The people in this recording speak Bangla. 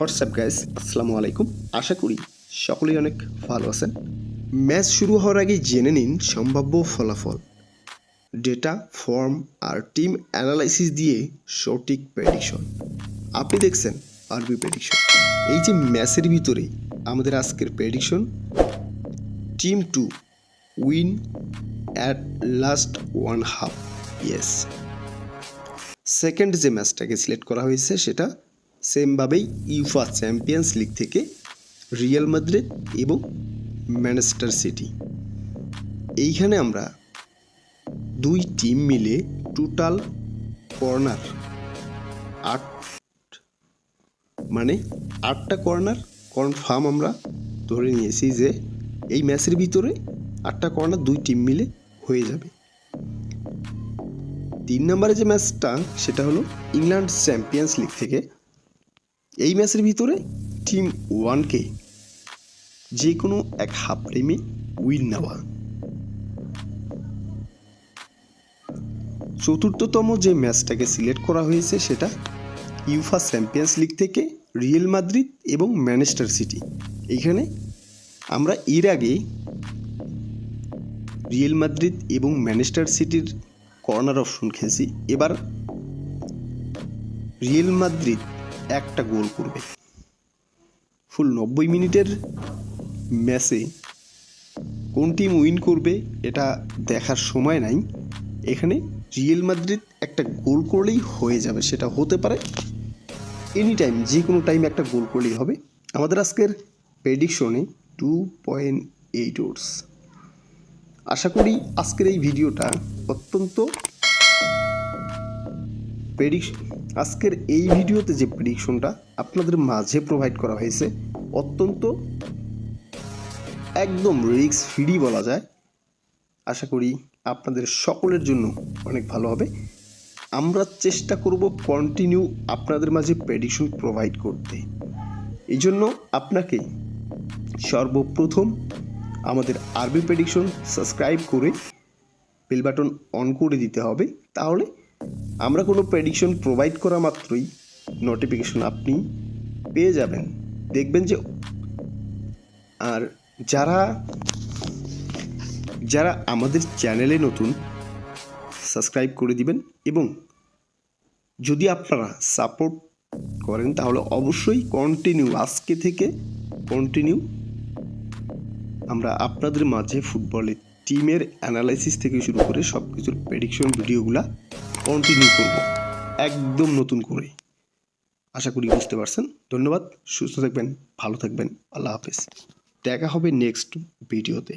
হোয়াটসঅ্যাপ গাইস, আসসালামু আলাইকুম। আশা করি সকলেই অনেক ভালো আছেন। ম্যাচ শুরু হওয়ার আগে জেনে নিন সম্ভাব্য ফলাফল, ডেটা, ফর্ম আর টিম অ্যানালাইসিস দিয়ে সঠিক প্রেডিকশন। আপনি দেখছেন আরবি প্রেডিকশন। এই যে ম্যাচের ভিতরে আমাদের আজকের prediction, team 2 win at last 1/2। Yes, second যে ম্যাচটাকে সিলেক্ট করা হয়েছে সেটা সেমভাবেই ইউফা চ্যাম্পিয়ন্স লিগ থেকে রিয়াল মাদ্রিদ এবং ম্যানচেস্টার সিটি। এইখানে আমরা দুই টিম মিলে টোটাল কর্নার 8টা কর্নার কনফার্ম আমরা ধরে নিয়েছি যে এই ম্যাচের ভিতরে 8টা কর্নার দুই টিম মিলে হয়ে যাবে। 3 নম্বরে যে ম্যাচটা সেটা হলো ইংল্যান্ড চ্যাম্পিয়ন্স লিগ থেকে। এই ম্যাচের ভিতরে টিম 1কে যে কোনো এক হাফ টাইমে উইন নেওয়া। চতুর্থতম যে ম্যাচটাকে সিলেক্ট করা হয়েছে সেটা ইউফা চ্যাম্পিয়ন্স লিগ থেকে রিয়াল মাদ্রিদ এবং ম্যানচেস্টার সিটি। এইখানে আমরা এর আগে রিয়াল মাদ্রিদ এবং ম্যানচেস্টার সিটির কর্নার অপশন খেলছি। এবার রিয়াল মাদ্রিদ একটা গোল করবে। ফুল 90 মিনিটের ম্যাচে কোন টিম উইন করবে এটা দেখার সময় নাই। এখানে রিয়াল মাদ্রিদ একটা গোল করলেই হয়ে যাবে। সেটা হতে পারে এনি টাইম, যে কোনো টাইম একটা গোল করলেই হবে। আমাদের আজকের প্রেডিকশনে 2.8 ওভার্স। আশা করি আজকের এই ভিডিওটা আজকের এই ভিডিওতে যে প্রেডিকশনটা আপনাদের মাঝে প্রোভাইড করা হয়েছে অত্যন্ত একদম রিস্ক ফ্রি বলা যায়। আশা করি আপনাদের সকলের জন্য অনেক ভালো হবে। আমরা চেষ্টা করব কন্টিনিউ আপনাদের মাঝে প্রেডিকশন প্রোভাইড করতে। এই জন্য আপনাকে সর্বপ্রথম আমাদের আরবি প্রেডিকশন সাবস্ক্রাইব করে বেল বাটন অন করে দিতে হবে। তাহলে আমরা কোনো প্রেডিকশন প্রোভাইড করা মাত্রই নোটিফিকেশন আপনি পেয়ে যাবেন, দেখবেন যে। আর যারা আমাদের চ্যানেলে নতুন, সাবস্ক্রাইব করে দিবেন। এবং যদি আপনারা সাপোর্ট করেন তাহলে অবশ্যই আজকে থেকে কন্টিনিউ আমরা আপনাদের মাঝে ফুটবলের টিমের অ্যানালাইসিস থেকে শুরু করে সব কিছুর প্রেডিকশন ভিডিওগুলা কন্টিনিউ করব একদম নতুন করে। আশা করি বুঝতে পারছেন। ধন্যবাদ, সুস্থ থাকবেন, ভালো থাকবেন, আল্লাহ হাফেজ। দেখা হবে নেক্সট ভিডিওতে।